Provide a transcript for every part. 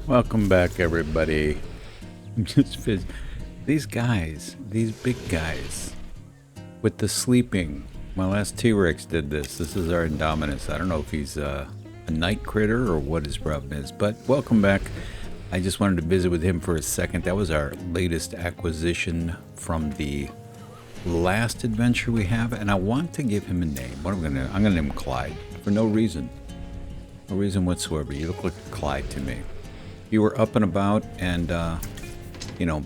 Welcome back, everybody. These guys, these big guys, with the sleeping. My last T-Rex did this. This is our Indominus. I don't know if he's a night critter or what his problem is, but welcome back. I just wanted to visit with him for a second. That was our latest acquisition from the last adventure we have, and I want to give him a name. I'm gonna name him Clyde for no reason. No reason whatsoever. You look like Clyde to me. If you were up and about and,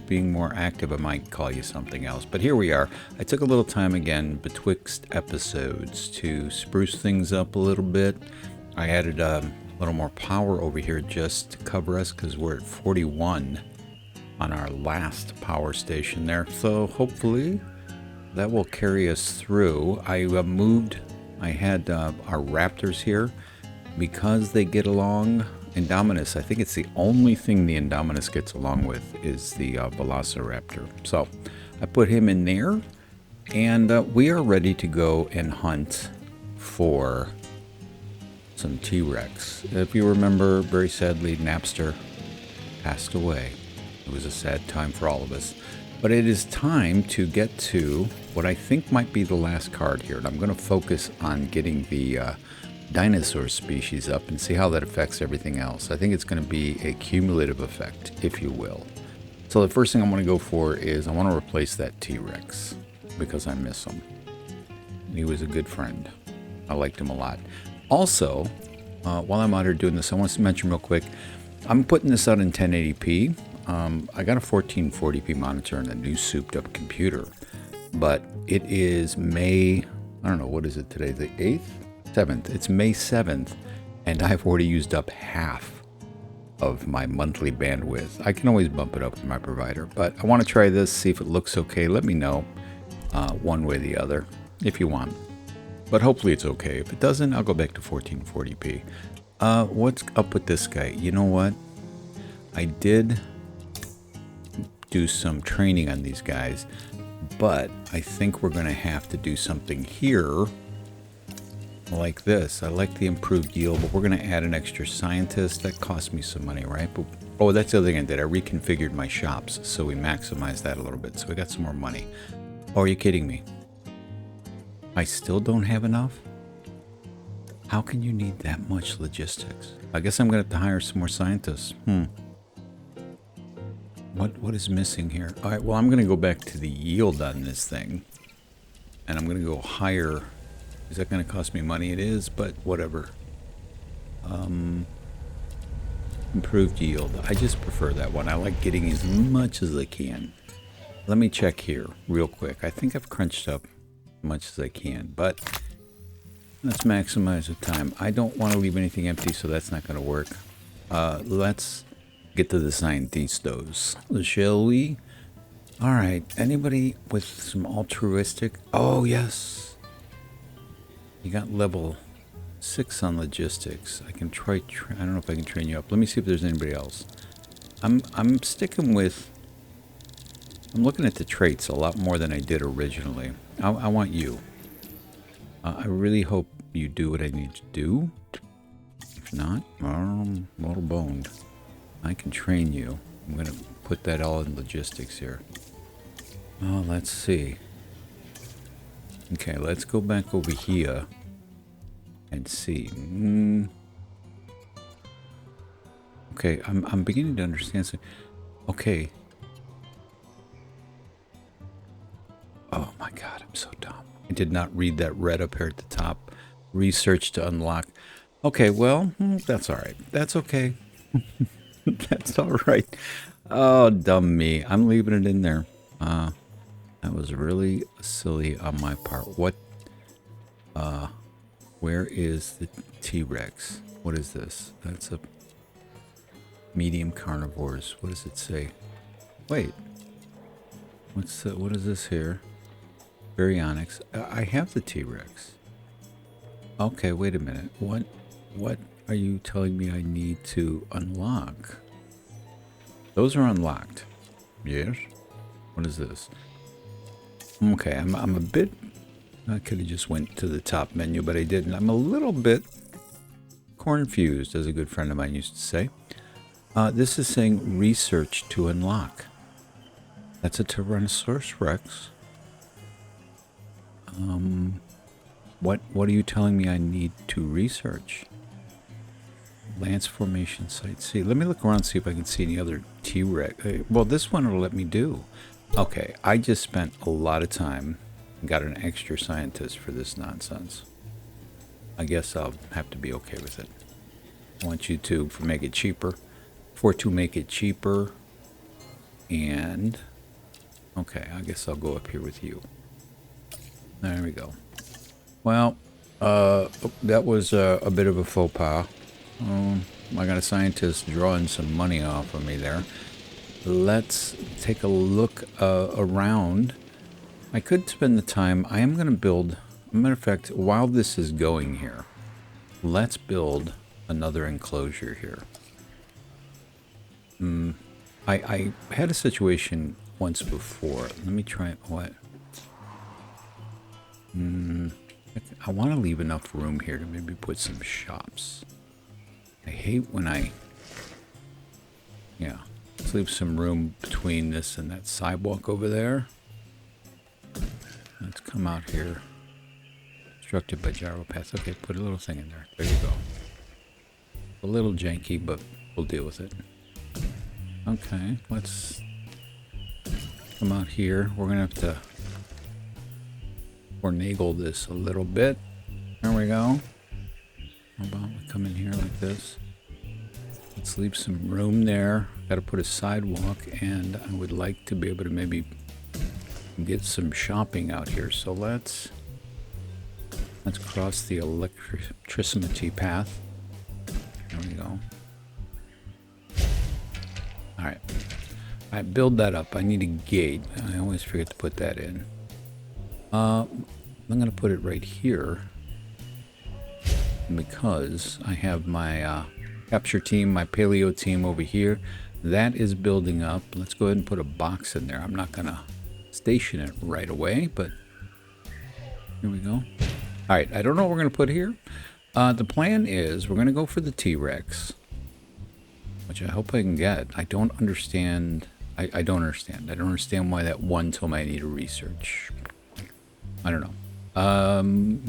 being more active, I might call you something else. But here we are. I took a little time again betwixt episodes to spruce things up a little bit. I added a little more power over here just to cover us because we're at 41 on our last power station there. So hopefully that will carry us through. I had our raptors here because they get along. Indominus, I think it's the only thing the Indominus gets along with is the Velociraptor. So I put him in there, and we are ready to go and hunt for some T-Rex. If you remember, very sadly, Napster passed away. It was a sad time for all of us. But it is time to get to what I think might be the last card here. And I'm going to focus on getting the dinosaur species up and see how that affects everything else. I think it's going to be a cumulative effect, if you will. So the first thing I want to go for is I want to replace that T-Rex because I miss him. He was a good friend. I liked him a lot. Also, while I'm out here doing this, I want to mention real quick, I'm putting this out in 1080p. I got a 1440p monitor and a new souped up computer, but it is May, I don't know, what is it today, the 8th? 7th. It's May 7th, and I've already used up half of my monthly bandwidth. I can always bump it up with my provider, but I want to try this, see if it looks okay. Let me know one way or the other if you want. But hopefully it's okay. If it doesn't, I'll go back to 1440p. What's up with this guy? You know what? I did do some training on these guys, but I think we're going to have to do something here like this. I like the improved yield, but we're going to add an extra scientist. That cost me some money, right? But, oh, that's the other thing I did. I reconfigured my shops, so we maximized that a little bit. So we got some more money. Oh, are you kidding me? I still don't have enough? How can you need that much logistics? I guess I'm going to have to hire some more scientists. What is missing here? All right, well, I'm going to go back to the yield on this thing, and I'm going to go higher. Is that going to cost me money? It is, but whatever. Improved yield. I just prefer that one. I like getting as much as I can. Let me check here real quick. I think I've crunched up as much as I can, but let's maximize the time. I don't want to leave anything empty, so that's not going to work. Let's get to the scientistos, shall we? All right. Anybody with some altruistic? Oh, yes. You got level 6 on logistics. I can try. I don't know if I can train you up. Let me see if there's anybody else. I'm sticking with. I'm looking at the traits a lot more than I did originally. I want you. I really hope you do what I need to do. If not, mortal boned. I can train you. I'm gonna put that all in logistics here. Oh, let's see. Okay, let's go back over here and see. Okay, I'm beginning to understand something. Okay. Oh my God, I'm so dumb. I did not read that red up here at the top. Research to unlock. Okay, well, that's all right. That's okay. That's all right. Oh, dumb me. I'm leaving it in there. That was really silly on my part. What, where is the T-Rex? What is this? That's a medium carnivores. What does it say? Wait. What is this here? Baryonyx. I have the T-Rex. Okay, wait a minute. What are you telling me I need to unlock? Those are unlocked. Yes. What is this? Okay, I'm a bit. I could have just went to the top menu, but I didn't. I'm a little bit confused, as a good friend of mine used to say. This is saying research to unlock. That's a Tyrannosaurus Rex. What are you telling me I need to research? Lance Formation Site C. Let me look around and see if I can see any other T-Rex. Well, this one will let me do. Okay, I just spent a lot of time and got an extra scientist for this nonsense. I guess I'll have to be okay with it. I want you to make it cheaper. Make it cheaper. And okay, I guess I'll go up here with you. There we go. Well, that was a bit of a faux pas. I got a scientist drawing some money off of me there. Let's take a look around. I could spend the time. I am going to build. As a matter of fact, while this is going here, let's build another enclosure here. I had a situation once before. Let me try what? I want to leave enough room here to maybe put some shops. I hate when yeah, let's leave some room between this and that sidewalk over there. Let's come out here. Constructed by gyro paths. Okay, put a little thing in there. There you go. A little janky, but we'll deal with it. Okay, let's come out here. We're gonna have to finagle this a little bit. There we go. How about we come in here like this? Let's leave some room there. Got to put a sidewalk, and I would like to be able to maybe get some shopping out here. So let's cross the electricity path. There we go. All right. I build that up. I need a gate. I always forget to put that in. I'm going to put it right here because I have my capture team, my paleo team over here. That is building up. Let's go ahead and put a box in there. I'm not going to station it right away, but here we go. All right, I don't know what we're going to put here. The plan is we're going to go for the T-Rex, which I hope I can get. I don't understand. I don't understand. I don't understand why that one told me I need to research. I don't know.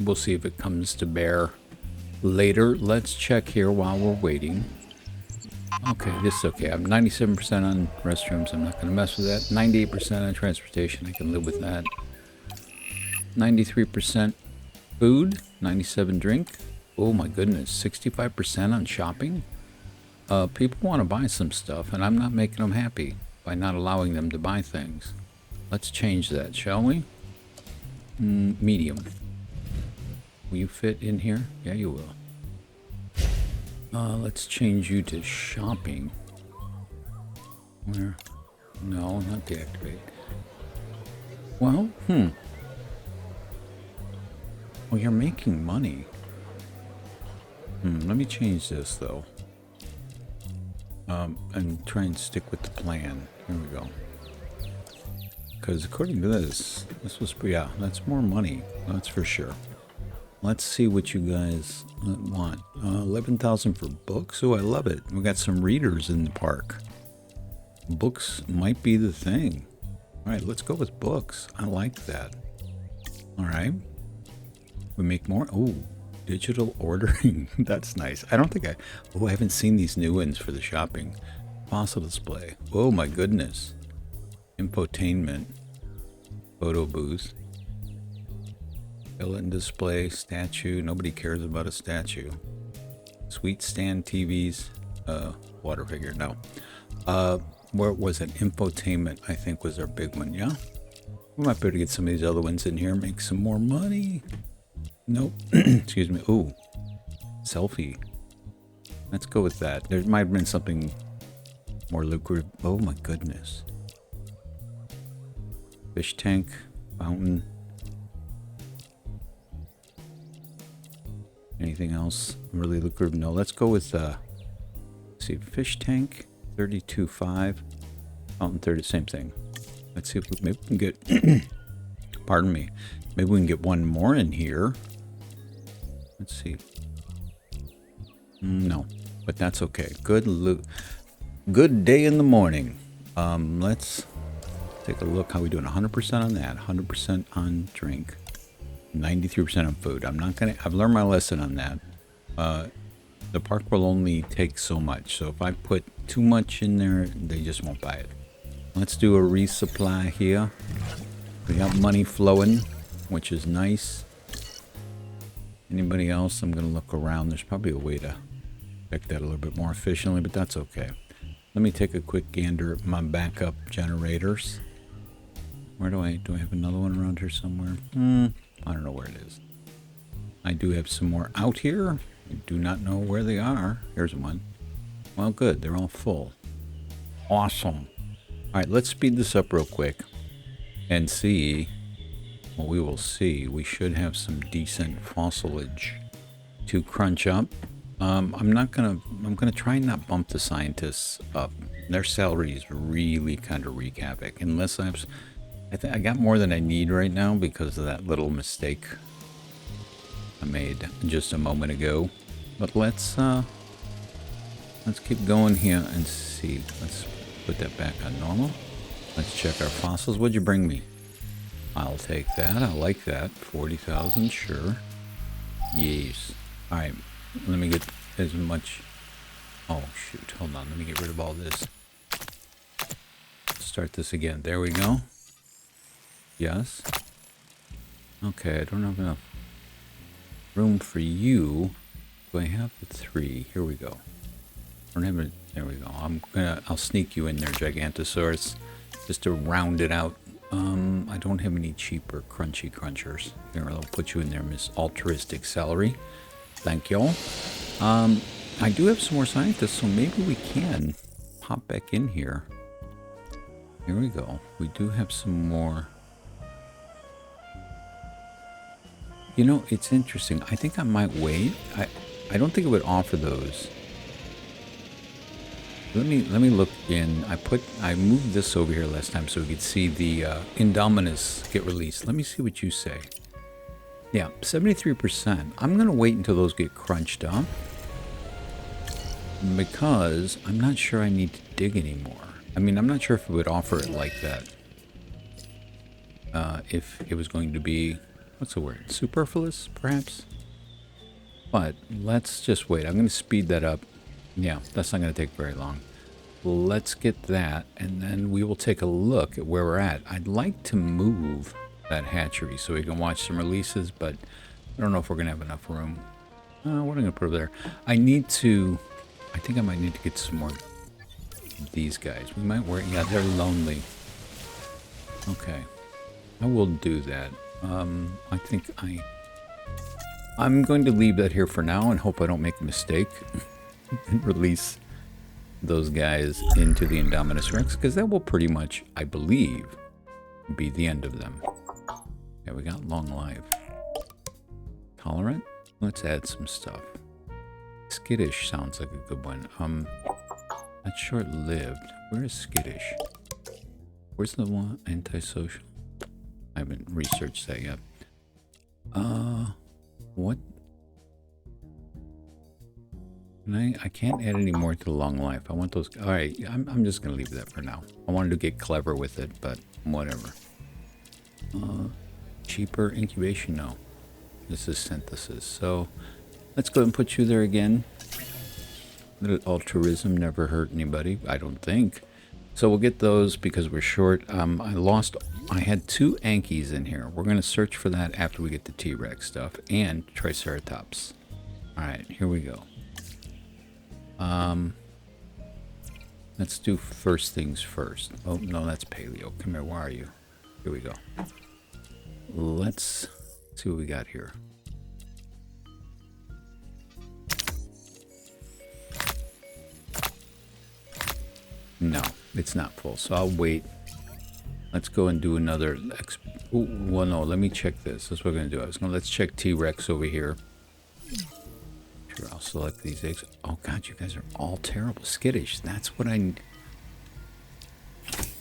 We'll see if it comes to bear later. Let's check here while we're waiting. Okay, this is okay. I'm 97% on restrooms. I'm not going to mess with that. 98% on transportation. I can live with that. 93% food. 97 drink. Oh my goodness. 65% on shopping. People want to buy some stuff, and I'm not making them happy by not allowing them to buy things. Let's change that, shall we? Medium. Will you fit in here? Yeah, you will. Let's change you to shopping. Where? No, not deactivate. Well, Well, you're making money. Let me change this, though. And try and stick with the plan. Here we go. Because according to this was, yeah, that's more money. That's for sure. Let's see what you guys want. 11,000 for books. Oh, I love it. We got some readers in the park. Books might be the thing. All right, let's go with books. I like that. All right. We make more. Oh, digital ordering. That's nice. I don't think I haven't seen these new ones for the shopping. Fossil display. Oh my goodness. Infotainment. Photo booth. Skeleton display. Statue. Nobody cares about a statue. Sweet stand TVs. Water figure. No. Where was it? Infotainment, I think, was our big one. Yeah. We might be able to get some of these other ones in here. Make some more money. Nope. Excuse me. Ooh. Selfie. Let's go with that. There might have been something more lucrative. Oh my goodness. Fish tank. Fountain. Anything else really lucrative? No. Let's go with, let's see, fish tank. 32.5. Fountain 30. Same thing. Let's see if maybe we can get, pardon me, maybe we can get one more in here. Let's see. No, but that's okay. Good loot. Good day in the morning. Let's take a look how we doing. 100% on that, 100% on drink, 93% on food. I've learned my lesson on that. The park will only take so much. So if I put too much in there, they just won't buy it. Let's do a resupply here. We got money flowing, which is nice. Anybody else? I'm going to look around. There's probably a way to check that a little bit more efficiently, but that's okay. Let me take a quick gander at my backup generators. Where do I have another one around here somewhere? I don't know where it is. I do have some more out here. I do not know where they are. Here's one. Well, good. They're all full. Awesome. All right, let's speed this up real quick and see what we will see. We should have some decent fossilage to crunch up. I'm gonna try and not bump the scientists up. Their salaries really kind of wreak havoc. Unless I got more than I need right now because of that little mistake I made just a moment ago. But let's keep going here and see. Let's put that back on normal. Let's check our fossils. What'd you bring me? I'll take that. I like that. 40,000, sure. Yes. All right. Let me get as much. Oh, shoot. Hold on. Let me get rid of all this. Start this again. There we go. Yes. Okay. I don't have enough room for you. Do I have the 3? Here we go. I don't have it. There we go. I'll sneak you in there, Gigantosaurus, just to round it out. I don't have any cheaper crunchy crunchers. Here, I'll put you in there, Miss Altruistic Celery. Thank y'all. I do have some more scientists, so maybe we can pop back in here. Here we go. We do have some more. You know, it's interesting. I think I might wait. I don't think it would offer those. Let me look in. I moved this over here last time so we could see the Indominus get released. Let me see what you say. Yeah, 73%. I'm gonna wait until those get crunched up because I'm not sure I need to dig anymore. I mean, I'm not sure if it would offer it like that. If it was going to be, what's the word? Superfluous, perhaps? But let's just wait. I'm gonna speed that up. Yeah, that's not going to take very long. Let's get that, and then we will take a look at where we're at. I'd like to move that hatchery so we can watch some releases, but I don't know if we're going to have enough room. What am I going to put over there? I think I might need to get some more of these guys. We might work. Yeah, they're lonely. Okay. I will do that. I think I'm going to leave that here for now and hope I don't make a mistake. And release those guys into the Indominus Rex, because that will pretty much, I believe, be the end of them. Yeah, we got long life. Tolerant? Let's add some stuff. Skittish sounds like a good one. That's short-lived. Where is skittish? Where's the one? Antisocial? I haven't researched that yet. What? I can't add any more to the long life. I want those. All right, I'm just gonna leave that for now. I wanted to get clever with it, but whatever. Cheaper incubation? No, this is synthesis. So let's go ahead and put you there again. Little altruism never hurt anybody, I don't think. So we'll get those because we're short. I had 2 Ankies in here. We're gonna search for that after we get the T-Rex stuff and Triceratops. All right, here we go. Let's do first things first. Oh, no, that's paleo. Come here, where are you? Here we go. Let's see what we got here. No, it's not full, so I'll wait. Let's go and do another. Well, no, let me check this. That's what we're going to do. Let's check T-Rex over here. Sure, I'll select these eggs. Oh god, you guys are all terrible. Skittish. That's what I'm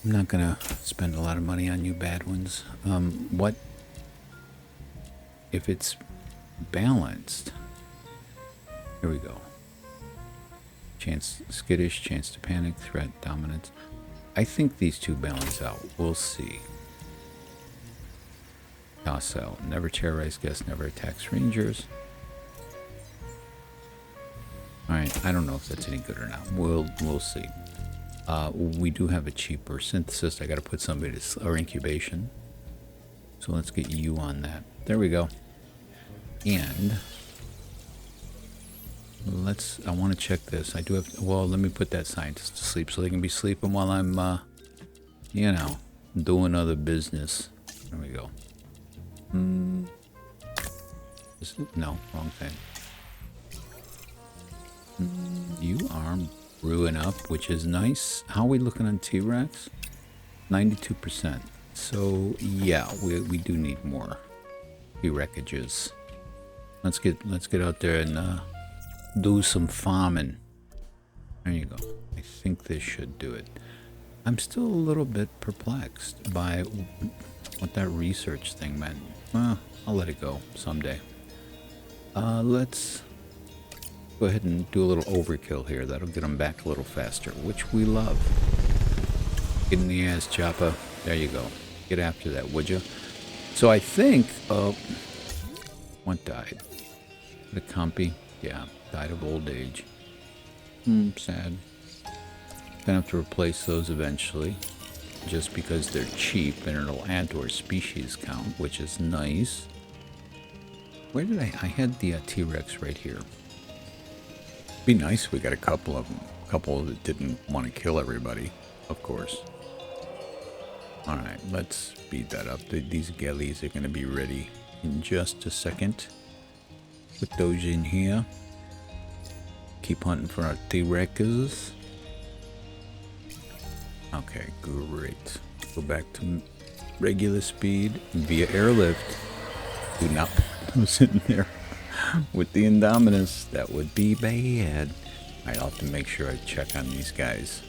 not gonna spend a lot of money on you bad ones. What if it's balanced? Here we go. Chance skittish, chance to panic, threat, dominance. I think these two balance out. We'll see. Docile, never terrorize guests, never attacks rangers. Alright, I don't know if that's any good or not. We'll see. We do have a cheaper synthesis. I gotta put somebody to, or incubation. So let's get you on that. There we go. And I want to check this. I do have, well, let me put that scientist to sleep so they can be sleeping while I'm, you know, doing other business. There we go. No, wrong thing. You are brewing up, which is nice. How are we looking on T-Rex? 92%. So yeah, we do need more T-Rexages. Let's get out there and do some farming. There you go. I think this should do it. I'm still a little bit perplexed by what that research thing meant. Well, I'll let it go someday. Let's go ahead and do a little overkill here. That'll get them back a little faster, which we love. Get in the ass, Chopper. There you go. Get after that, would you? So I think, what died? The compy? Yeah, died of old age. Sad. Gonna have to replace those eventually, just because they're cheap and it'll add to our species count, which is nice. Where did I had the T-Rex right here. Be nice if we got a couple of them. A couple that didn't want to kill everybody, of course. Alright, let's speed that up. These gellies are going to be ready in just a second. Put those in here. Keep hunting for our T-Rexes. Okay, great. Go back to regular speed via airlift. Do not put those in there with the Indominus. That would be bad. I'll have to make sure I check on these guys.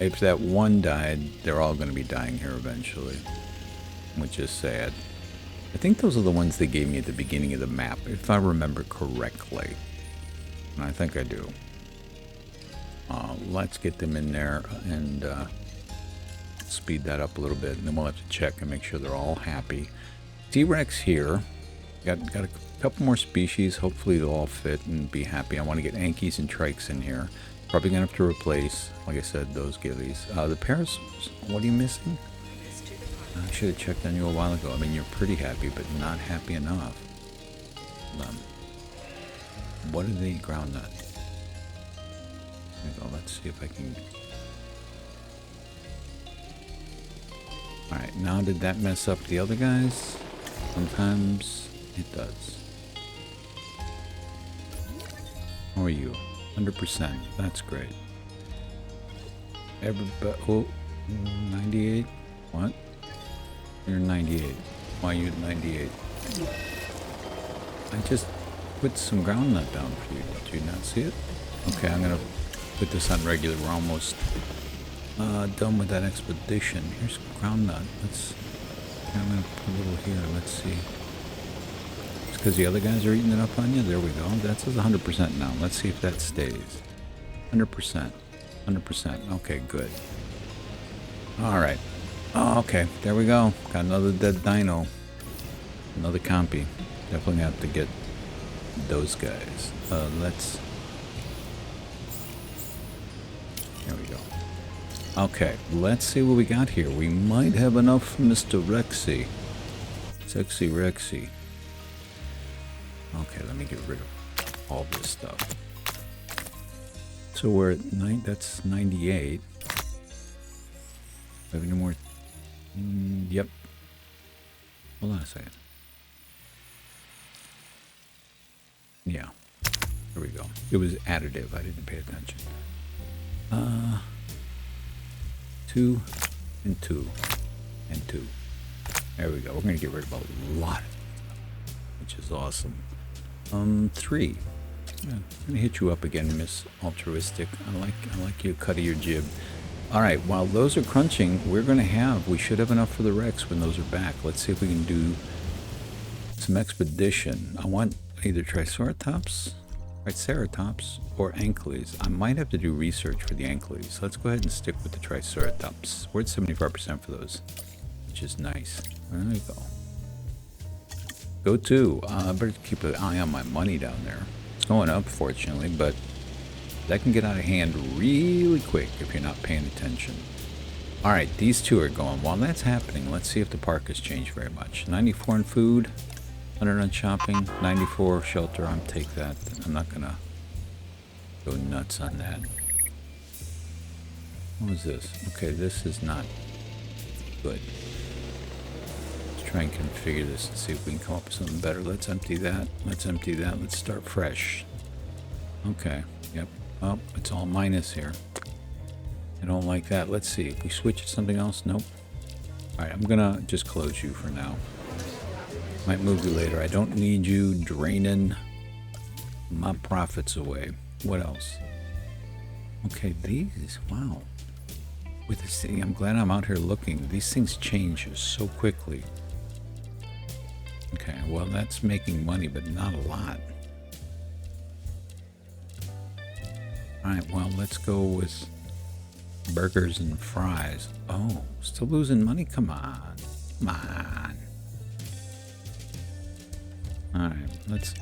If that one died, they're all going to be dying here eventually, which is sad. I think those are the ones they gave me at the beginning of the map, if I remember correctly. And I think I do. Let's get them in there and speed that up a little bit, and then we'll have to check and make sure they're all happy. T-Rex here. Got a couple more species. Hopefully they'll all fit and be happy. I want to get Ankies and Trikes in here. Probably gonna have to replace, like I said, those gillies. The Parasaurs, what are you missing? I should have checked on you a while ago. I mean, you're pretty happy, but not happy enough. What are they? Groundnut. There we go. Let's see if I can. Alright, now did that mess up the other guys? Sometimes it does. How are you? 100%. That's great. Everybody. Oh, 98? What? You're 98. Why are you at 98? I just put some groundnut down for you. Did you not see it? Okay, I'm gonna put this on regular. We're almost done with that expedition. Here's groundnut. I'm gonna put a little here. Let's see. It's because the other guys are eating it up on you. There we go. That says 100% now. Let's see if that stays. 100%. 100%. Okay, good. All right. Oh, okay. There we go. Got another dead dino. Another compy. Definitely have to get those guys. Let's. There we go. Okay, let's see what we got here. We might have enough for Mr. Rexy. Sexy Rexy. Okay, let me get rid of all this stuff. So we're at 9, that's 98. Have any more? Yep. Hold on a second. Yeah. There we go. It was additive. I didn't pay attention. 2 and 2 and 2. There we go. We're gonna get rid of a lot, which is awesome. 3. Yeah, I'm gonna hit you up again, Miss Altruistic. I like your cut of your jib. All right. While those are crunching, we should have enough for the Rex when those are back. Let's see if we can do some expedition. I want either Triceratops Triceratops or Ankyles. I might have to do research for the Ankyles. Let's go ahead and stick with the Triceratops. We're at 75% for those, which is nice. There you go. Go to. I better keep an eye on my money down there. It's going up, fortunately, but that can get out of hand really quick if you're not paying attention. All right, these two are going. While that's happening, let's see if the park has changed very much. 94 in food, 100 on shopping, 94 shelter. I'll take that. I'm not going to go nuts on that. What was this? Okay, this is not good. Let's try and configure this and see if we can come up with something better. Let's empty that. Let's empty that. Let's start fresh. Okay, yep. Oh, it's all minus here. I don't like that. Let's see. If we switch to something else, nope. All right, I'm gonna just close you for now. Might move you later. I don't need you draining my profits away. What else? Okay, these. Wow. With this thing, I'm glad I'm out here looking. These things change so quickly. Okay, well, that's making money, but not a lot. All right, well, let's go with burgers and fries. Oh, still losing money? Come on. Come on. All right,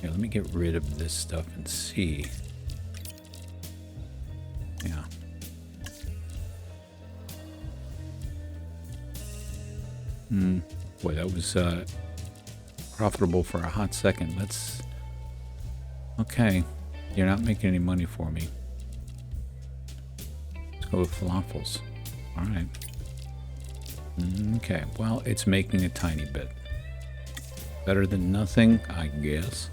here, let me get rid of this stuff and see. Yeah. Boy, that was profitable for a hot second. Okay, you're not making any money for me. Go with falafels. All right. Okay. Well, it's making a tiny bit. Better than nothing, I guess.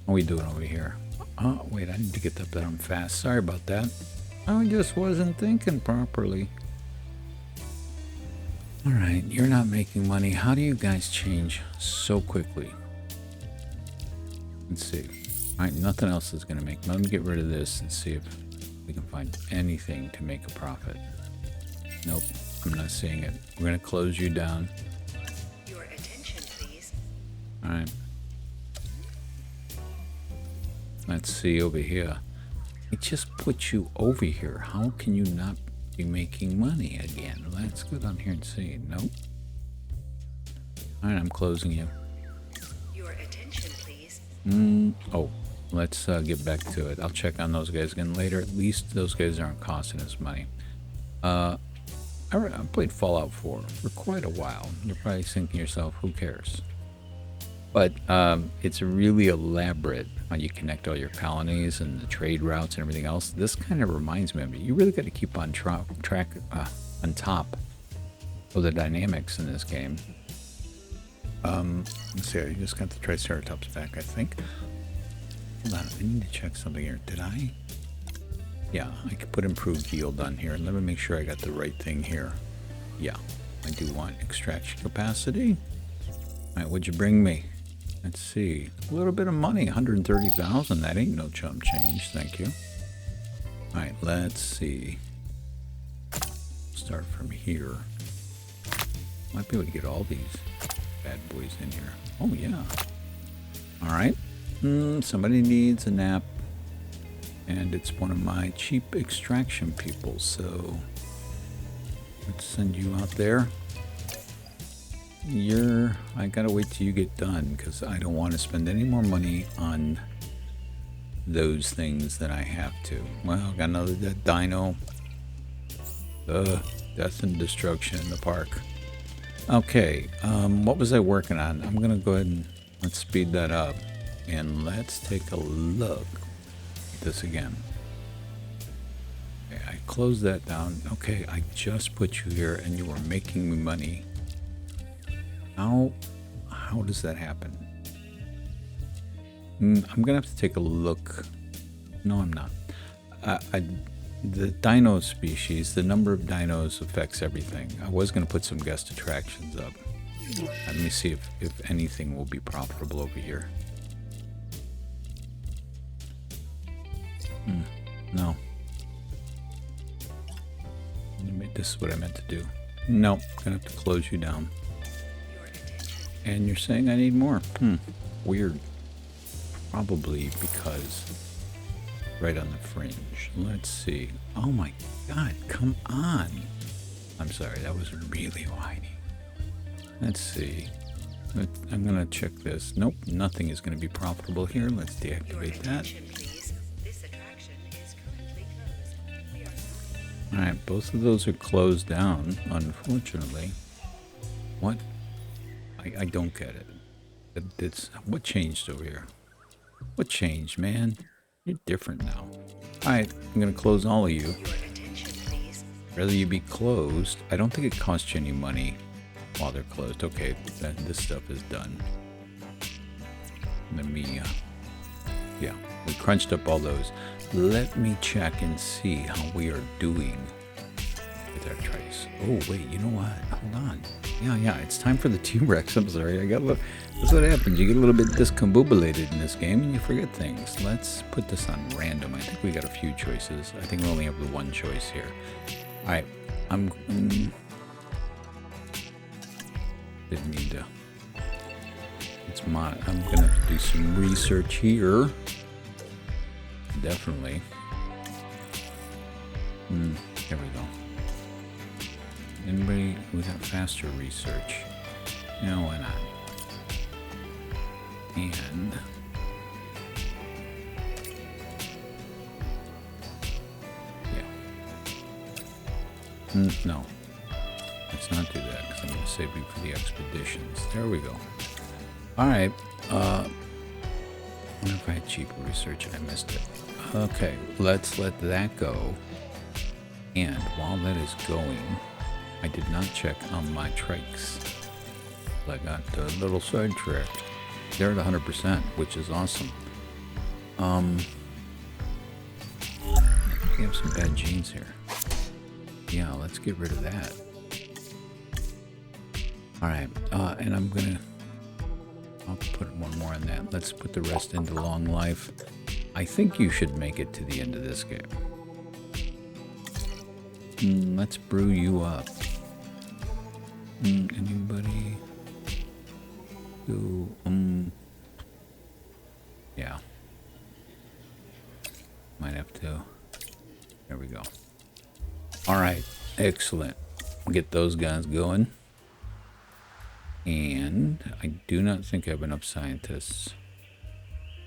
What are we doing over here? Oh, wait. I need to get that down fast. Sorry about that. I just wasn't thinking properly. All right. You're not making money. How do you guys change so quickly? Let's see. All right. Nothing else is going to make. Let me get rid of this and see if we can find anything to make a profit. Nope, I'm not seeing it. We're gonna close you down. Your attention, please. All right. Let's see over here. It just put you over here. How can you not be making money again? Let's go down here and see. Nope. All right, I'm closing you. Your attention, please. Oh. Let's get back to it. I'll check on those guys again later. At least those guys aren't costing us money. I played Fallout 4 for quite a while. You're probably thinking to yourself, who cares? But it's really elaborate how you connect all your colonies and the trade routes and everything else. This kind of reminds me of it. You really got to keep on track on top of the dynamics in this game. Let's see. I just got the Triceratops back, I think. Hold on, I need to check something here. Did I? Yeah, I could put improved yield on here. Let me make sure I got the right thing here. Yeah, I do want extraction capacity. All right, what'd you bring me? Let's see. A little bit of money, 130,000. That ain't no chump change, thank you. All right, let's see. Start from here. Might be able to get all these bad boys in here. Oh, yeah. All right. Somebody needs a nap, and it's one of my cheap extraction people, so let's send you out there. I gotta wait till you get done because I don't want to spend any more money on those things than I have to. Well, got another dead dino. Death and destruction in the park. Okay, what was I working on? I'm gonna go ahead and let's speed that up. And let's take a look at this again. Okay, I closed that down. Okay, I just put you here and you were making me money. How does that happen? I'm gonna have to take a look. No, I'm not. The dino species, the number of dinos affects everything. I was gonna put some guest attractions up. Let me see if anything will be profitable over here. No. This is what I meant to do. Nope, gonna have to close you down. And you're saying I need more? Weird. Probably because right on the fringe. Let's see. Oh my god, come on. I'm sorry, that was really whiny. Let's see. I'm gonna check this. Nope, nothing is gonna be profitable here. Let's deactivate that. Please. This attraction is currently closed. We are Alright, both of those are closed down, unfortunately. What? I don't get it. What changed over here? What changed, man? You're different now. Alright, I'm gonna close all of you. your attention, please. Rather you be closed. I don't think it costs you any money while they're closed. Okay, this stuff is done. Let me, yeah, we crunched up all those. Let me check and see how we are doing with our trace. Oh, wait, you know what? Hold on. Yeah, it's time for the T-Rex. I'm sorry, that's what happens. You get a little bit discombobulated in this game and you forget things. Let's put this on random. I think we got a few choices. I think we only have the one choice here. All right, didn't need to. I'm gonna do some research here. Definitely. There we go. Anybody with that faster research? No, why not? And yeah. No. Let's not do that because I'm going to save you for the expeditions. There we go. Alright. I wonder if I had cheaper research and I missed it. Okay, let's let that go. And while that is going, I did not check on my trikes. I got a little sidetracked. They're at 100%, which is awesome. We have some bad genes here. Yeah, let's get rid of that. Alright, and I'll put one more on that. Let's put the rest into long life. I think you should make it to the end of this game. Let's brew you up. Anybody? Go, yeah. Might have to. There we go. Alright, excellent. Get those guys going. And I do not think I have enough scientists.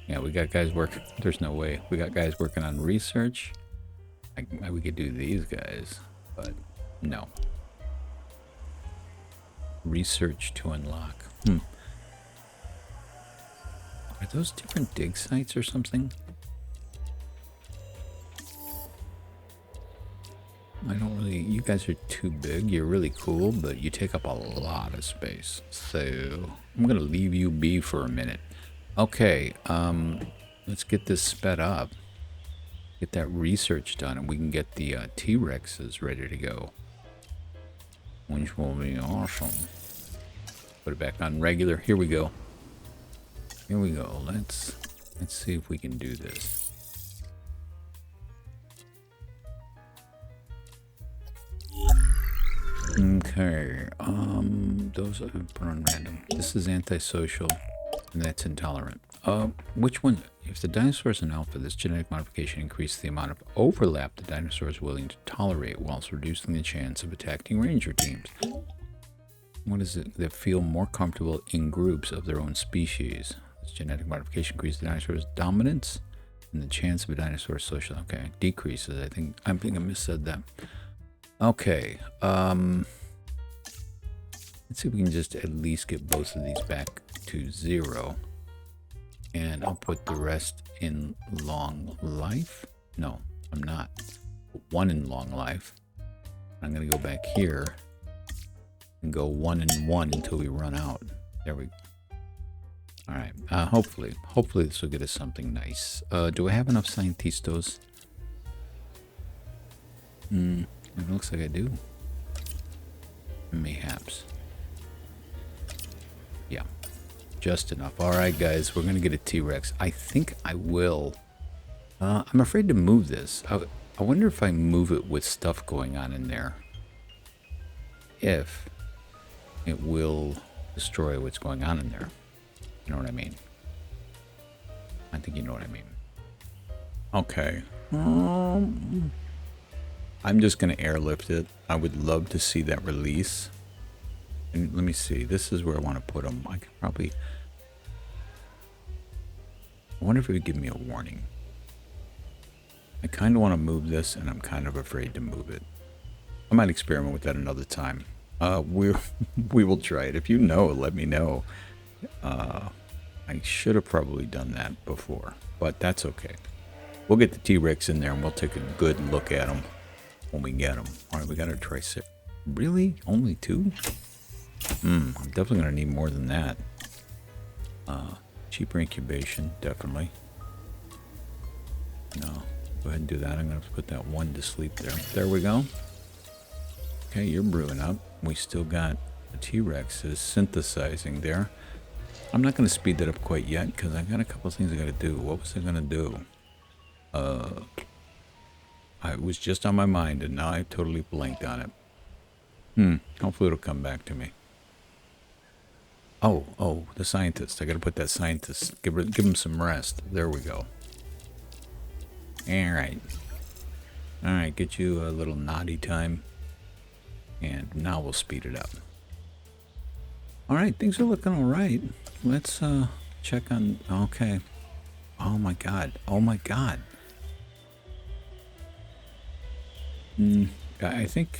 Yeah, we got guys working. There's no way. We got guys working on research. We could do these guys, but no. Research to unlock. Are those different dig sites or something? I don't really... You guys are too big. You're really cool, but you take up a lot of space. So I'm going to leave you be for a minute. Okay, let's get this sped up. Get that research done, and we can get the T-Rexes ready to go. Which will be awesome. Put it back on regular. Here we go. Here we go. Let's see if we can do this. Okay. Those are put on random. This is antisocial, and that's intolerant. Which one? If the dinosaur is an alpha, this genetic modification increases the amount of overlap the dinosaur is willing to tolerate, whilst reducing the chance of attacking ranger teams. What is it? They feel more comfortable in groups of their own species. This genetic modification increases the dinosaur's dominance and the chance of a dinosaur social. Okay, decreases. I think I missaid that. Okay. Let's see if we can just at least get both of these back to 0. And I'll put the rest in long life. No, I'm not. Put 1 in long life. I'm going to go back here and go 1 and 1 until we run out. There we go. All right. Hopefully this will get us something nice. Do I have enough scientistos? It looks like I do. Mayhaps. Yeah. Just enough. All right, guys. We're going to get a T-Rex. I think I will. I'm afraid to move this. I wonder if I move it with stuff going on in there. If it will destroy what's going on in there. You know what I mean? I think you know what I mean. Okay. I'm just going to airlift it. I would love to see that release. And let me see. This is where I want to put them. I could probably... I wonder if it would give me a warning. I kind of want to move this, and I'm kind of afraid to move it. I might experiment with that another time. We will try it. If you know, let me know. I should have probably done that before, but that's okay. We'll get the T-Rex in there, and we'll take a good look at them when we get them. All right, we got our tricep. Really? Only 2? I'm definitely going to need more than that. Cheaper incubation, definitely. No, go ahead and do that. I'm going to put that 1 to sleep there. There we go. Okay, you're brewing up. We still got the T-Rex is synthesizing there. I'm not going to speed that up quite yet because I got a couple of things I got to do. What was I going to do? I was just on my mind and now I totally blanked on it. Hopefully it'll come back to me. Oh, the scientist. I got to put that scientist. Give him some rest. There we go. All right, get you a little naughty time. And now we'll speed it up. All right, things are looking all right. Let's check on... Okay. Oh, my God. I think...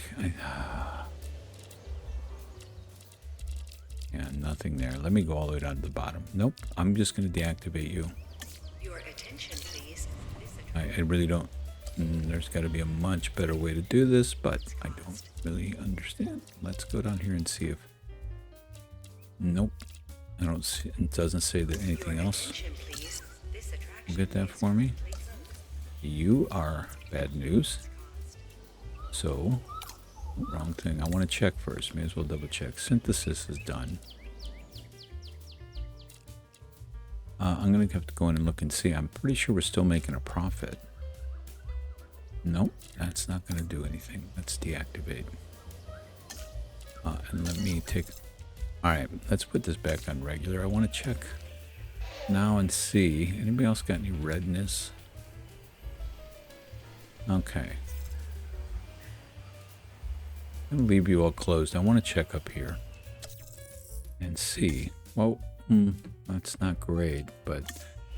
Yeah, nothing there. Let me go all the way down to the bottom. Nope, I'm just going to deactivate you. Your attention, please. I really don't... there's got to be a much better way to do this, but I don't really understand. Let's go down here and see if... Nope. I don't see... It doesn't say that anything else. You get that for me? You are bad news. So, wrong thing. I want to check first. May as well double check. Synthesis is done. I'm going to have to go in and look and see. I'm pretty sure we're still making a profit. Nope, that's not going to do anything. Let's deactivate. And let me take... Alright, let's put this back on regular. I want to check now and see. Anybody else got any redness? Okay. I'm going to leave you all closed. I want to check up here and see. Well, that's not great, but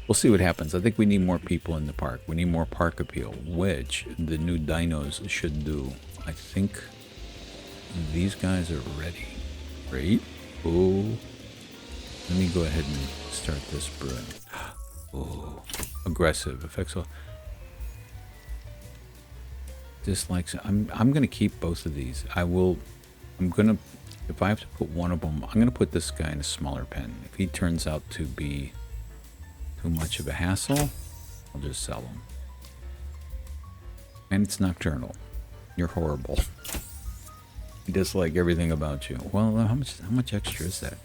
we'll see what happens. I think we need more people in the park. We need more park appeal, which the new dinos should do. I think these guys are ready. Great. Oh, let me go ahead and start this brewing. Oh, aggressive effects. Dislikes. I'm gonna keep both of these. I'm gonna, if I have to put one of them, I'm gonna put this guy in a smaller pen. If he turns out to be too much of a hassle, I'll just sell him. And it's nocturnal. You're horrible. He dislike everything about you. Well, how much extra is that?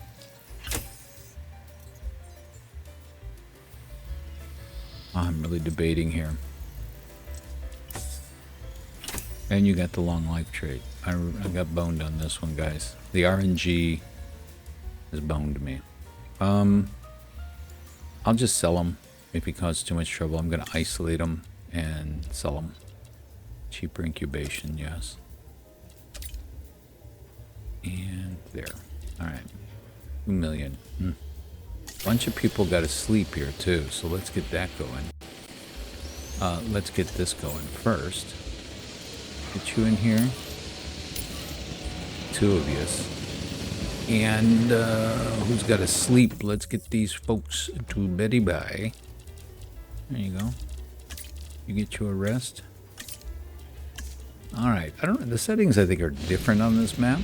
I'm really debating here. And you got the long life trait. I got boned on this one, guys. The RNG has boned me. I'll just sell them if he causes too much trouble. I'm going to isolate them and sell them. Cheaper incubation, yes. And there. Alright. 2 million. Bunch of people got to sleep here too, so let's get that going. Let's get this going first. Get you in here. 2 of you. And who's got to sleep? Let's get these folks to beddy bye. There you go. You get you a rest. Alright. I don't know. The settings I think are different on this map.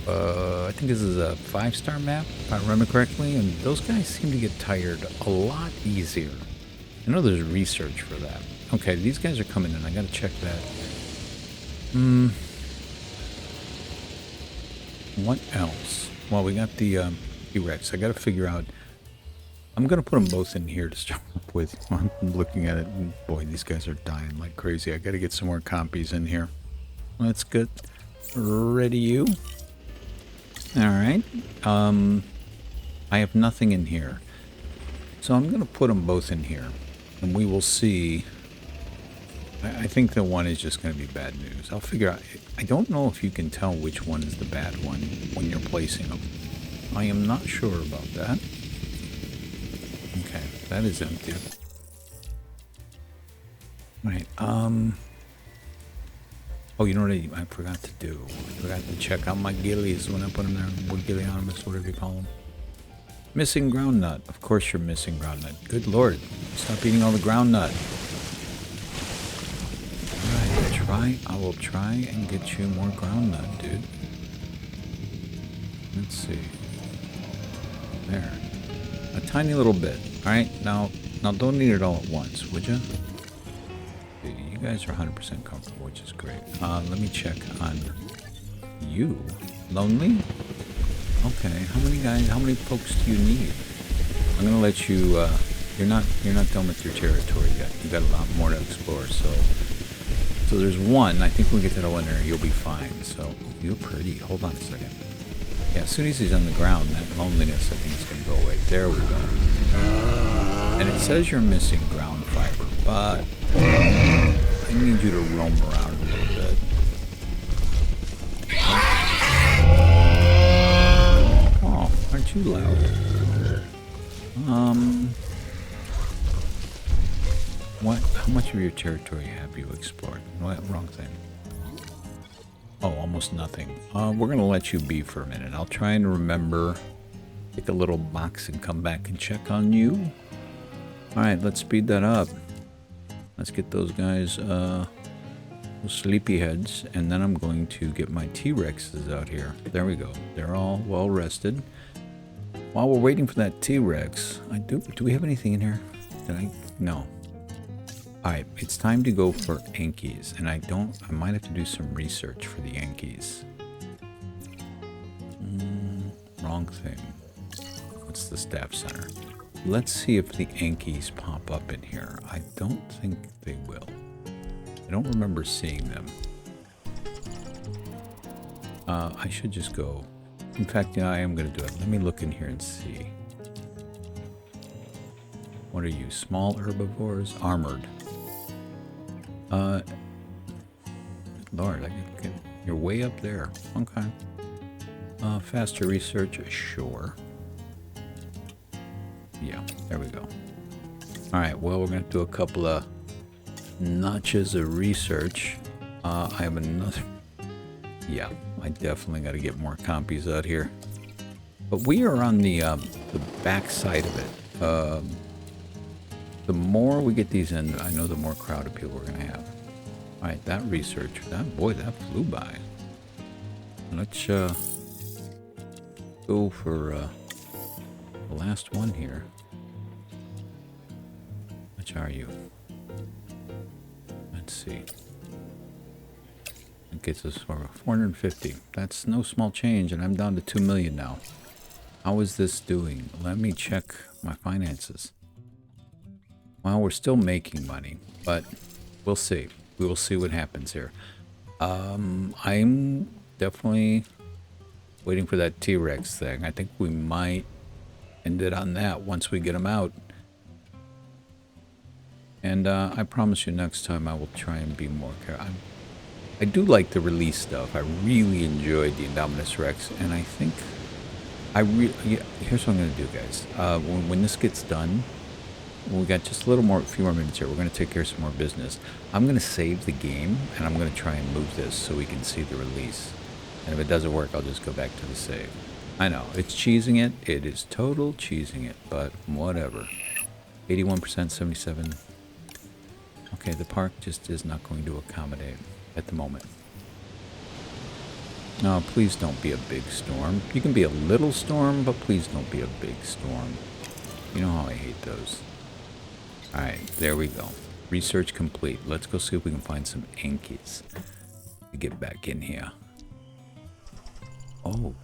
I think this is a 5-star map, if I remember correctly, and those guys seem to get tired a lot easier. I know there's research for that. Okay, these guys are coming in. I gotta check that. What else? Well, we got the T-Rex. I gotta figure out... I'm gonna put them both in here to start with. I'm looking at it, and boy, these guys are dying like crazy. I gotta get some more compies in here. Let's get ready, you. Alright. I have nothing in here. So I'm going to put them both in here, and we will see. I think the one is just going to be bad news. I'll figure out. I don't know if you can tell which one is the bad one when you're placing them. I am not sure about that. Okay, that is empty. Right. Oh, you know what I forgot to do? I forgot to check out my gillies when I put them there. Woodgillionimus, whatever you call them. Missing ground nut. Of course you're missing ground nut. Good lord. Stop eating all the ground nut. Alright, I will try and get you more ground nut, dude. Let's see. There. A tiny little bit. Alright, now don't eat it all at once, would you? You guys are 100% comfortable, which is great. Let me check on you. Lonely? Okay, how many folks do you need? I'm gonna let you, you're not done with your territory yet. You got a lot more to explore, so there's one. I think we'll get that one there, you'll be fine. So, you're pretty. Hold on a second. Yeah, as soon as he's on the ground, that loneliness, I think, is gonna go away. There we go. And it says you're missing ground fiber, but I need you to roam around a little bit. Oh, aren't you loud? How much of your territory have you explored? What? Wrong thing. Oh, almost nothing. We're gonna let you be for a minute. I'll try and remember, take a little box and come back and check on you. Alright, let's speed that up. Let's get those guys, those sleepy heads, and then I'm going to get my T-Rexes out here. There we go. They're all well rested. While we're waiting for that T-Rex, do we have anything in here? No. Alright, it's time to go for Yankees, and I might have to do some research for the Yankees. Wrong thing. What's the staff center? Let's see if the Yankees pop up in here. I don't think they will. I don't remember seeing them. I should just go. In fact, yeah, I am going to do it. Let me look in here and see. What are you? Small herbivores? Armored. Lord, you're way up there. Okay. Faster research, sure. Yeah, there we go. Alright, well, we're going to do a couple of notches of research. I have another... Yeah, I definitely got to get more compies out here. But we are on the back side of it. The more we get these in, I know the more crowded people we're going to have. Alright, that research, that flew by. Let's go for the last one here. Which are you? Let's see. It gets us for 450. That's no small change, and I'm down to 2 million now. How is this doing? Let me check my finances. Well, we're still making money, but we'll see. We will see what happens here. I'm definitely waiting for that T-Rex thing. I think we might end it on that once we get them out. And I promise you next time I will try and be more careful. I do like the release stuff. I really enjoyed the Indominus Rex, and I think here's what I'm going to do, guys. When this gets done, we got just a few more minutes here. We're going to take care of some more business. I'm going to save the game, and I'm going to try and move this so we can see the release. And if it doesn't work, I'll just go back to the save. I know, it's cheesing it. It is total cheesing it, but whatever. 81%, 77. Okay, the park just is not going to accommodate at the moment. No, please don't be a big storm. You can be a little storm, but please don't be a big storm. You know how I hate those. Alright, there we go. Research complete. Let's go see if we can find some Yankees to get back in here. Oh.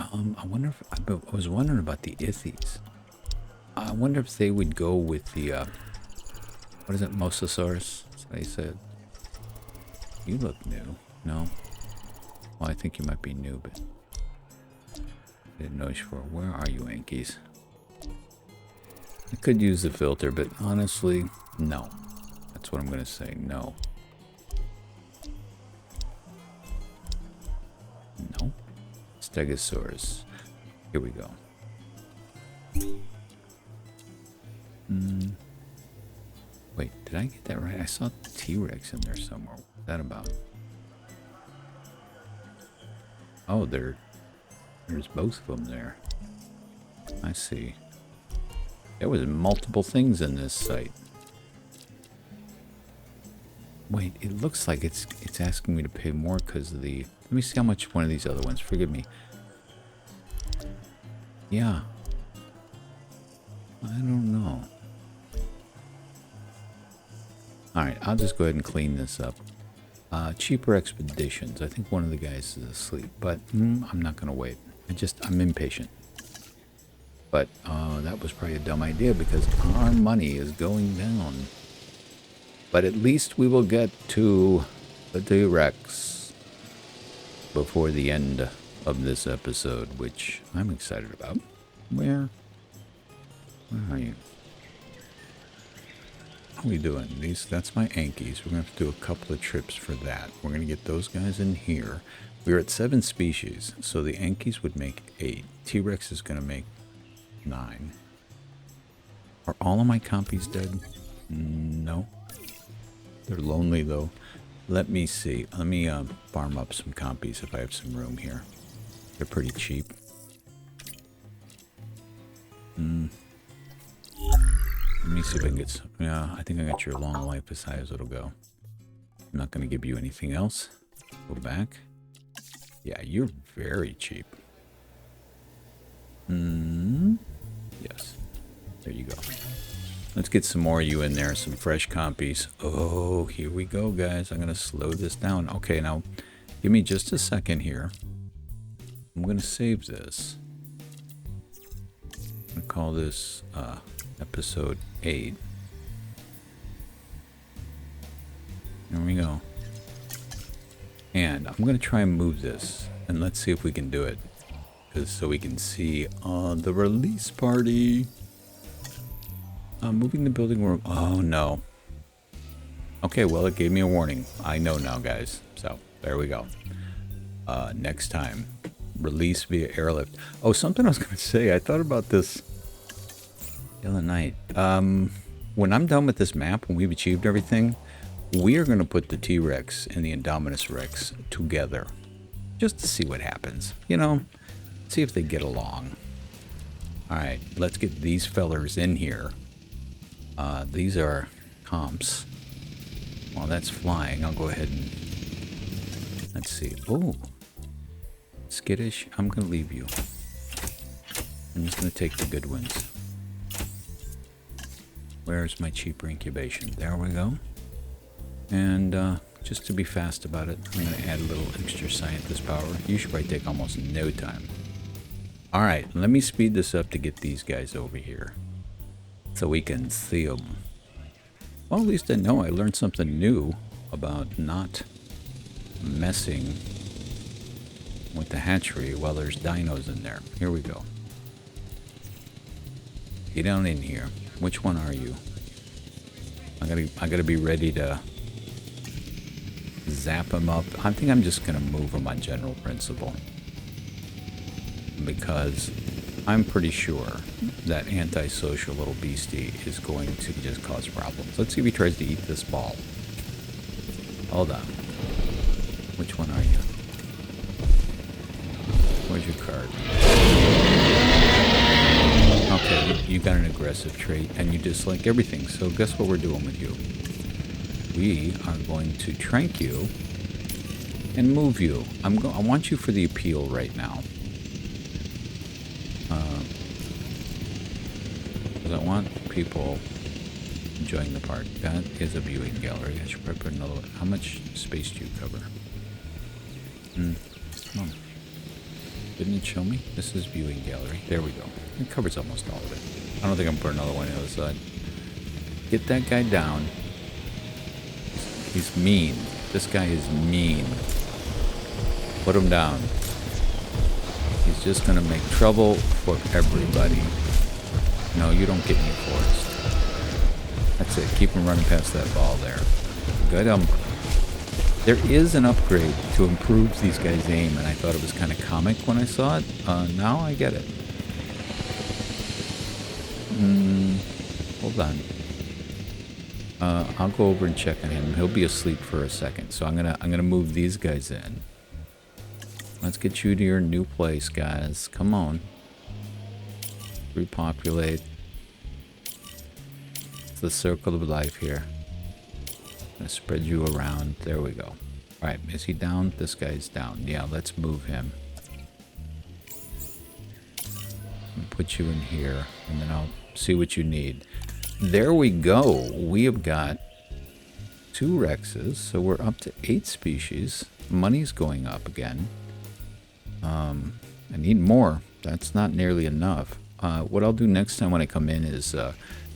I wonder if... I was wondering about the Ithies. I wonder if they would go with the... what is it? Mosasaurus? That's what I said. You look new. No? Well, I think you might be new, but... I didn't know you were. Where are you, Yankees? I could use the filter, but honestly, no. That's what I'm going to say, no. No. Stegosaurus. Here we go. Wait, did I get that right? I saw T-Rex in there somewhere. What's that about? Oh, there's both of them there. I see. There was multiple things in this site. Wait, it looks like it's asking me to pay more because of the... Let me see how much one of these other ones. Forgive me. Yeah. I don't know. Alright, I'll just go ahead and clean this up. Cheaper expeditions. I think one of the guys is asleep, but I'm not going to wait. I'm impatient. But that was probably a dumb idea because our money is going down. But at least we will get to the T-Rex before the end of this episode, which I'm excited about. Where are you? How are we doing? That's my Ankies. We're going to have to do a couple of trips for that. We're going to get those guys in here. We're at 7 species, so the Ankies would make 8. T-Rex is going to make 9. Are all of my compies dead? No. They're lonely, though. Let me see. Let me farm up some compies if I have some room here. They're pretty cheap. Let me see if I can get some. Yeah, I think I got your long life as high as it'll go. I'm not going to give you anything else. Go back. Yeah, you're very cheap. Yes. There you go. Let's get some more of you in there. Some fresh compies. Oh, here we go, guys. I'm going to slow this down. Okay, now give me just a second here. I'm going to save this. I'm going to call this episode 8. There we go. And I'm going to try and move this. And let's see if we can do it. So we can see the release party. Moving the building room. Oh, no. Okay, well, it gave me a warning. I know now, guys. So, there we go. Next time. Release via airlift. Oh, something I was going to say. I thought about this the other night. When I'm done with this map, when we've achieved everything, we are going to put the T-Rex and the Indominus Rex together. Just to see what happens. You know, see if they get along. Alright, let's get these fellers in here. These are comps. While that's flying, I'll go ahead and... Let's see. Oh. Skittish. I'm going to leave you. I'm just going to take the good ones. Where's my cheaper incubation? There we go. And just to be fast about it, I'm going to add a little extra scientist power. You should probably take almost no time. Alright, let me speed this up to get these guys over here. So we can see them. Well, at least I know I learned something new about not messing with the hatchery while there's dinos in there. Here we go. Get down in here. Which one are you? I gotta be ready to zap them up. I think I'm just gonna move them on general principle. Because I'm pretty sure that antisocial little beastie is going to just cause problems. Let's see if he tries to eat this ball. Hold on. Which one are you? Where's your card? Okay, you got an aggressive trait and you dislike everything. So guess what we're doing with you? We are going to trank you and move you. I want you for the appeal right now. Because I want people enjoying the park. That is a viewing gallery. I should probably put another one. How much space do you cover? Come on. Didn't it show me? This is viewing gallery. There we go. It covers almost all of it. I don't think I'm putting another one on the other side. Get that guy down. He's mean. This guy is mean. Put him down. He's just going to make trouble for everybody. No, you don't get me, Forrest. That's it. Keep him running past that ball there. Good. There is an upgrade to improve these guys' aim, and I thought it was kind of comic when I saw it. Now I get it. Hold on. I'll go over and check on him. He'll be asleep for a second, so I'm gonna move these guys in. Let's get you to your new place, guys. Come on. Repopulate. It's the circle of life here. I'm gonna spread you around. There we go. Alright, is he down? This guy's down. Yeah, let's move him. And put you in here, and then I'll see what you need. There we go. We have got 2 Rexes, so we're up to 8 species. Money's going up again. I need more. That's not nearly enough. What I'll do next time when I come in is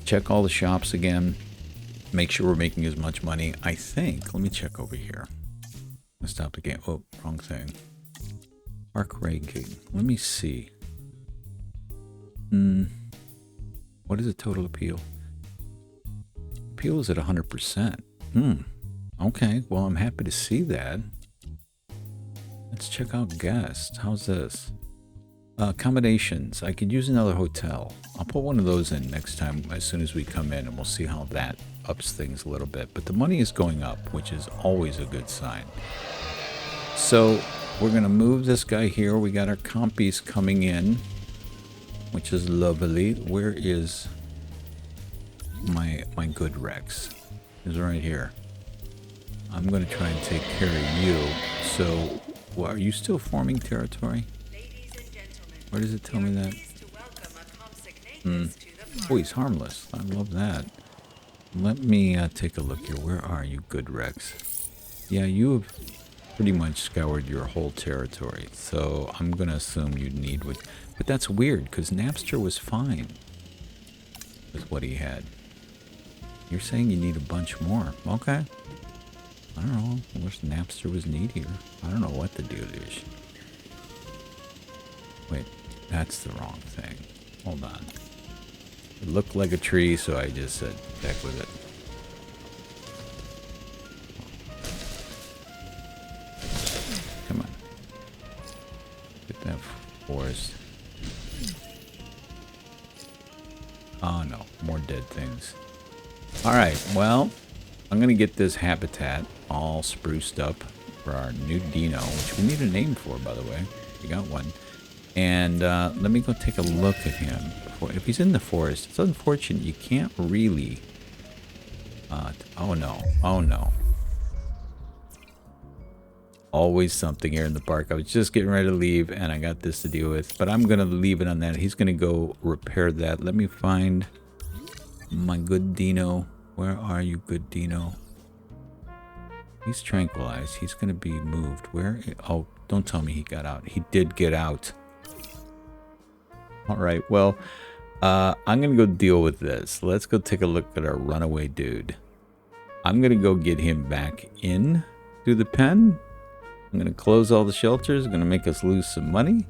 check all the shops again. Make sure we're making as much money. I think. Let me check over here. I stopped the game. Oh, wrong thing. Park ranking. Let me see. What is the total appeal? Appeal is at 100%. Okay. Well, I'm happy to see that. Let's check out guests. How's this? Accommodations. I could use another hotel. I'll put one of those in next time as soon as we come in, and we'll see how that ups things a little bit. But the money is going up, which is always a good sign. So we're going to move this guy here. We got our compies coming in, which is lovely. Where is my good Rex? He's right here. I'm going to try and take care of you. So, well, are you still forming territory? Where does it tell me that? Oh, he's harmless. I love that. Let me take a look here. Where are you, good Rex? Yeah, you have pretty much scoured your whole territory. So I'm going to assume you need what... But that's weird, because Napster was fine with what he had. You're saying you need a bunch more. Okay. I don't know. I wish Napster was needier. I don't know what the deal is. Wait, that's the wrong thing. Hold on. It looked like a tree, so I just said, heck with it. Come on. Get that forest. Oh no, more dead things. Alright, well, I'm going to get this habitat all spruced up for our new dino, which we need a name for, by the way. We got one. And let me go take a look at him. If he's in the forest, it's unfortunate. You can't really... oh no. Oh no. Always something here in the park. I was just getting ready to leave, and I got this to deal with. But I'm going to leave it on that. He's going to go repair that. Let me find my good dino. Where are you, good dino? He's tranquilized. He's going to be moved. Where? Oh, don't tell me he got out. He did get out. All right, well, I'm going to go deal with this. Let's go take a look at our runaway dude. I'm going to go get him back in to the pen. I'm going to close all the shelters. Going to make us lose some money.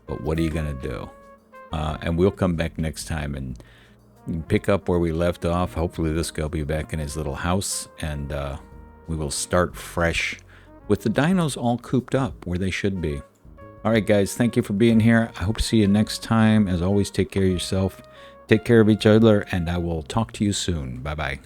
But what are you going to do? And we'll come back next time and pick up where we left off. Hopefully this guy will be back in his little house. And we will start fresh with the dinos all cooped up where they should be. All right, guys, thank you for being here. I hope to see you next time. As always, take care of yourself, take care of each other, and I will talk to you soon. Bye-bye.